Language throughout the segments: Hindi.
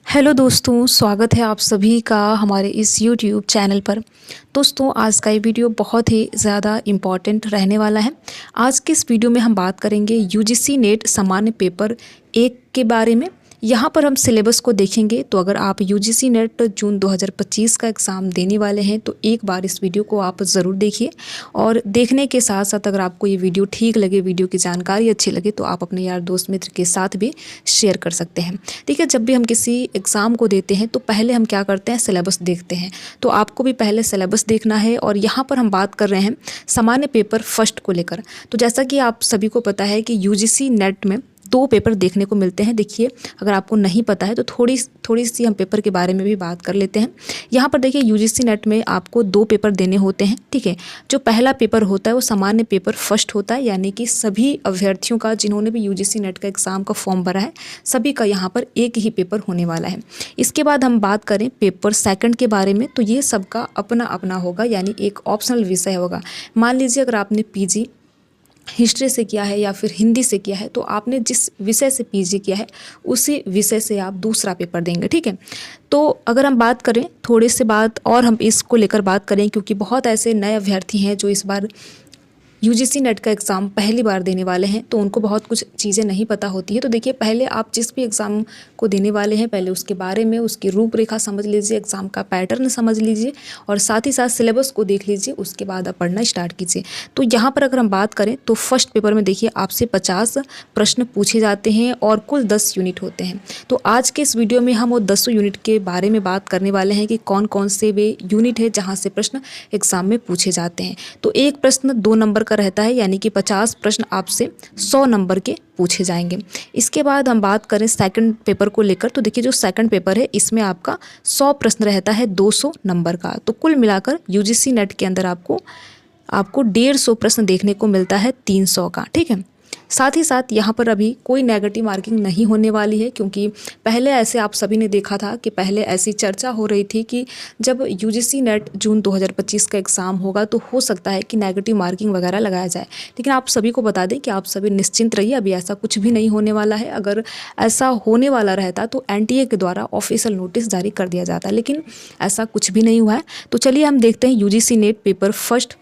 हेलो दोस्तों, स्वागत है आप सभी का हमारे इस यूट्यूब चैनल पर। दोस्तों, आज का ये वीडियो बहुत ही ज़्यादा इम्पॉर्टेंट रहने वाला है। आज के इस वीडियो में हम बात करेंगे यूजीसी नेट सामान्य पेपर 1 के बारे में। यहाँ पर हम सिलेबस को देखेंगे। तो अगर आप यूजीसी नेट जून 2025 का एग्ज़ाम देने वाले हैं तो एक बार इस वीडियो को आप ज़रूर देखिए, और देखने के साथ साथ अगर आपको ये वीडियो ठीक लगे, वीडियो की जानकारी अच्छी लगे, तो आप अपने यार दोस्त मित्र के साथ भी शेयर कर सकते हैं। ठीक है, जब भी हम किसी एग्ज़ाम को देते हैं तो पहले हम क्या करते हैं, सिलेबस देखते हैं। तो आपको भी पहले सिलेबस देखना है। और यहाँ पर हम बात कर रहे हैं सामान्य पेपर फर्स्ट को लेकर। तो जैसा कि आप सभी को पता है कि यूजीसी नेट में 2 पेपर देखने को मिलते हैं। देखिए, अगर आपको नहीं पता है तो थोड़ी सी हम पेपर के बारे में भी बात कर लेते हैं। यहाँ पर देखिए, यूजीसी नेट में आपको 2 पेपर देने होते हैं। ठीक है, जो पहला पेपर होता है वो सामान्य पेपर फर्स्ट होता है, यानी कि सभी अभ्यर्थियों का जिन्होंने भी यूजीसी नेट का एग्ज़ाम का फॉर्म भरा है, सभी का यहाँ पर एक ही पेपर होने वाला है। इसके बाद हम बात करें पेपर सेकंड के बारे में, तो ये सबका अपना अपना होगा, यानी एक ऑप्शनल विषय होगा। मान लीजिए अगर आपने पीजी हिस्ट्री से किया है या फिर हिंदी से किया है, तो आपने जिस विषय से पीजी किया है उसी विषय से आप दूसरा पेपर देंगे। ठीक है, तो अगर हम बात करें थोड़े से बात और हम इसको लेकर बात करें, क्योंकि बहुत ऐसे नए अभ्यर्थी हैं जो इस बार यूजीसी नेट का एग्ज़ाम पहली बार देने वाले हैं, तो उनको बहुत कुछ चीज़ें नहीं पता होती है। तो देखिए, पहले आप जिस भी एग्ज़ाम को देने वाले हैं, पहले उसके बारे में, उसकी रूपरेखा समझ लीजिए, एग्ज़ाम का पैटर्न समझ लीजिए, और साथ ही साथ सिलेबस को देख लीजिए। उसके बाद आप पढ़ना स्टार्ट कीजिए। तो यहाँ पर अगर हम बात करें तो फर्स्ट पेपर में देखिए आपसे 50 प्रश्न पूछे जाते हैं और कुल 10 यूनिट होते हैं। तो आज के इस वीडियो में हम वो 10 यूनिट के बारे में बात करने वाले हैं कि कौन कौन से वे यूनिट है जहाँ से प्रश्न एग्ज़ाम में पूछे जाते हैं। तो एक प्रश्न 2 नंबर का रहता है, यानी कि 50 प्रश्न आपसे 100 नंबर के पूछे जाएंगे। इसके बाद हम बात करें सेकंड पेपर को लेकर, तो देखिए जो सेकंड पेपर है इसमें आपका 100 प्रश्न रहता है 200 नंबर का। तो कुल मिलाकर यूजीसी नेट के अंदर आपको 150 प्रश्न देखने को मिलता है 300 का। ठीक है, साथ ही साथ यहाँ पर अभी कोई नेगेटिव मार्किंग नहीं होने वाली है, क्योंकि पहले ऐसे आप सभी ने देखा था कि पहले ऐसी चर्चा हो रही थी कि जब यूजीसी नेट जून 2025 का एग्ज़ाम होगा तो हो सकता है कि नेगेटिव मार्किंग वगैरह लगाया जाए। लेकिन आप सभी को बता दें कि आप सभी निश्चिंत रहिए, अभी ऐसा कुछ भी नहीं होने वाला है। अगर ऐसा होने वाला रहता तो एनटीए के द्वारा ऑफिशियल नोटिस जारी कर दिया जाता, लेकिन ऐसा कुछ भी नहीं हुआ है। तो चलिए हम देखते हैं यूजीसी नेट पेपर फर्स्ट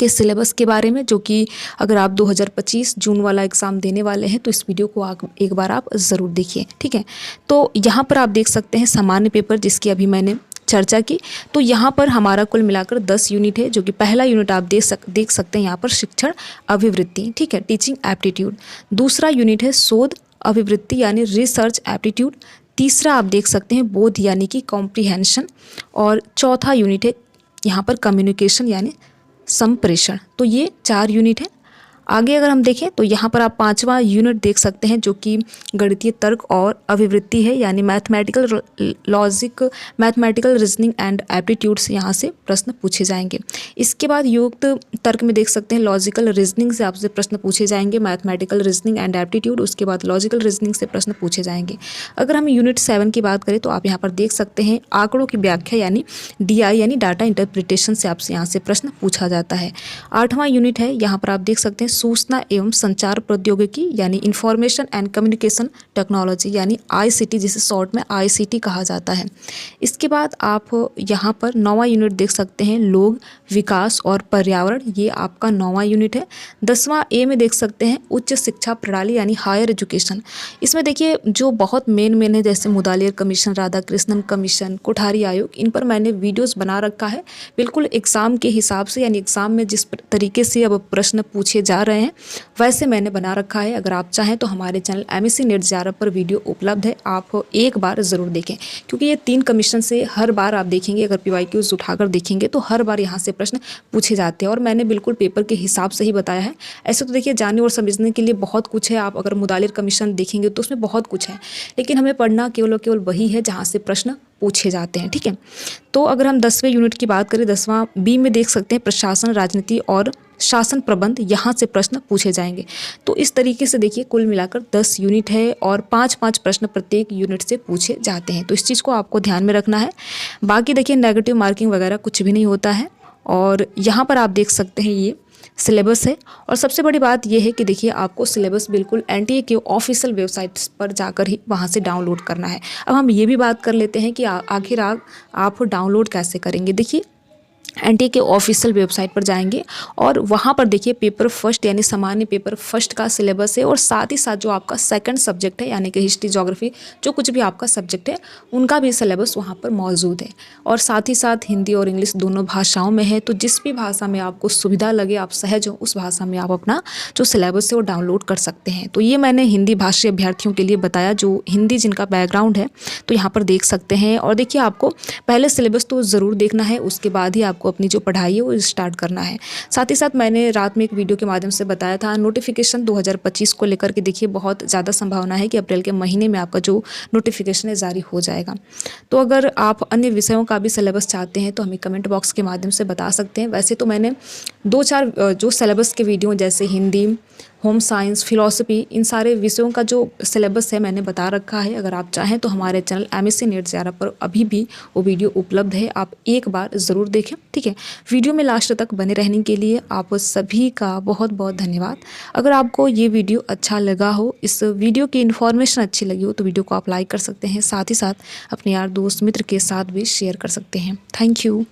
के सिलेबस के बारे में, जो कि अगर आप 2025 जून वाला एग्ज़ाम देने वाले हैं तो इस वीडियो को एक बार आप ज़रूर देखिए। ठीक है, तो यहाँ पर आप देख सकते हैं सामान्य पेपर, जिसकी अभी मैंने चर्चा की। तो यहाँ पर हमारा कुल मिलाकर 10 यूनिट है, जो कि पहला यूनिट आप देख सकते हैं यहाँ पर शिक्षण अभिवृत्ति। ठीक है, टीचिंग एप्टीट्यूड। दूसरा यूनिट है शोध अभिवृत्ति, यानी रिसर्च एप्टीट्यूड। तीसरा आप देख सकते हैं बोध, यानी कि कॉम्प्रीहेंशन। और चौथा यूनिट है यहाँ पर कम्युनिकेशन, यानी संप्रेषण। तो ये 4 यूनिट है। आगे अगर हम देखें तो यहाँ पर आप 5वां यूनिट देख सकते हैं, जो कि गणितीय तर्क और अभिवृत्ति है, यानी mathematical logic, mathematical reasoning and aptitude से यहाँ से प्रश्न पूछे जाएंगे। इसके बाद युक्त तर्क में देख सकते हैं लॉजिकल रीजनिंग से आपसे प्रश्न पूछे जाएंगे, मैथमेटिकल रीजनिंग एंड एप्टीट्यूड, उसके बाद लॉजिकल रीजनिंग से प्रश्न पूछे जाएंगे। अगर हम यूनिट 7 की बात करें तो आप यहाँ पर देख सकते हैं आंकड़ों की व्याख्या, यानी डीआई, यानी डाटा इंटरप्रिटेशन से आपसे यहाँ से प्रश्न पूछा जाता है। 8वां यूनिट है, यहाँ पर आप देख सकते हैं सूचना एवं संचार प्रौद्योगिकी, यानी इंफॉर्मेशन एंड कम्युनिकेशन टेक्नोलॉजी, यानी आईसीटी, जिसे शॉर्ट में आईसीटी कहा जाता है। इसके बाद आप यहाँ पर 9वां यूनिट देख सकते हैं लोग, विकास और पर्यावरण, ये आपका 9वां यूनिट है। 10वां ए में देख सकते हैं उच्च शिक्षा प्रणाली, यानी हायर एजुकेशन। इसमें देखिए जो बहुत मेन है, जैसे मुदालियर कमीशन, राधाकृष्णन कमीशन, कोठारी आयोग, इन पर मैंने वीडियोस बना रखा है बिल्कुल एग्ज़ाम के हिसाब से, यानी एग्ज़ाम में जिस तरीके से अब प्रश्न पूछे जा रहे हैं वैसे मैंने बना रखा है। अगर आप चाहें तो हमारे चैनल एमएससी नेट JRF पर वीडियो उपलब्ध है, आप एक बार ज़रूर देखें, क्योंकि ये 3 कमीशन से हर बार आप देखेंगे, अगर PYQs उठाकर देखेंगे तो हर बार यहाँ से प्रश्न पूछे जाते हैं, और मैंने बिल्कुल पेपर के हिसाब से ही बताया है। ऐसे तो देखिए जानने और समझने के लिए बहुत कुछ है, आप अगर मुदालिर कमीशन देखेंगे तो उसमें बहुत कुछ है, लेकिन हमें पढ़ना केवल वही है जहाँ से प्रश्न पूछे जाते हैं। ठीक है, तो अगर हम 10वें यूनिट की बात करें, 10वां बी में देख सकते हैं प्रशासन, राजनीति और शासन प्रबंध, यहाँ से प्रश्न पूछे जाएंगे। तो इस तरीके से देखिए कुल मिलाकर 10 यूनिट है और 5-5 प्रश्न प्रत्येक यूनिट से पूछे जाते हैं। तो इस चीज़ को आपको ध्यान में रखना है। बाकी देखिए नेगेटिव मार्किंग वगैरह कुछ भी नहीं होता है। और यहाँ पर आप देख सकते हैं ये सिलेबस है। और सबसे बड़ी बात यह है कि देखिए आपको सिलेबस बिल्कुल एनटीए के ऑफिशियल वेबसाइट्स पर जाकर ही वहाँ से डाउनलोड करना है। अब हम ये भी बात कर लेते हैं कि आखिर आप डाउनलोड कैसे करेंगे। देखिए एनटीए के ऑफिशियल वेबसाइट पर जाएंगे और वहाँ पर देखिए पेपर फर्स्ट यानी सामान्य पेपर फर्स्ट का सिलेबस है, और साथ ही साथ जो आपका सेकंड सब्जेक्ट है यानी कि हिस्ट्री, ज्योग्राफी, जो कुछ भी आपका सब्जेक्ट है उनका भी सिलेबस वहाँ पर मौजूद है। और साथ ही साथ हिंदी और इंग्लिश दोनों भाषाओं में है, तो जिस भी भाषा में आपको सुविधा लगे, आप सहज हो उस भाषा में आप अपना जो सिलेबस है वो डाउनलोड कर सकते हैं। तो ये मैंने हिंदी भाषी अभ्यर्थियों के लिए बताया, जो हिंदी जिनका बैकग्राउंड है तो यहाँ पर देख सकते हैं। और देखिए आपको पहले सिलेबस तो ज़रूर देखना है, उसके बाद ही आपको अपनी जो पढ़ाई है वो स्टार्ट करना है। साथ ही साथ मैंने रात में एक वीडियो के माध्यम से बताया था नोटिफिकेशन 2025 को लेकर के देखिए बहुत ज़्यादा संभावना है कि अप्रैल के महीने में आपका जो नोटिफिकेशन है जारी हो जाएगा। तो अगर आप अन्य विषयों का भी सिलेबस चाहते हैं तो हमें कमेंट बॉक्स के माध्यम से बता सकते हैं। वैसे तो मैंने 2-4 जो सिलेबस के वीडियो जैसे हिंदी, होम साइंस, फिलॉसफी, इन सारे विषयों का जो सिलेबस है मैंने बता रखा है। अगर आप चाहें तो हमारे चैनल एमएससी नेट ज़ेआरएफ पर अभी भी वो वीडियो उपलब्ध है, आप एक बार ज़रूर देखें। ठीक है, वीडियो में लास्ट तक बने रहने के लिए आप सभी का बहुत बहुत धन्यवाद। अगर आपको ये वीडियो अच्छा लगा हो, इस वीडियो की इन्फॉर्मेशन अच्छी लगी हो, तो वीडियो को आप लाइक कर सकते हैं, साथ ही साथ अपने यार दोस्त मित्र के साथ भी शेयर कर सकते हैं। Thank you.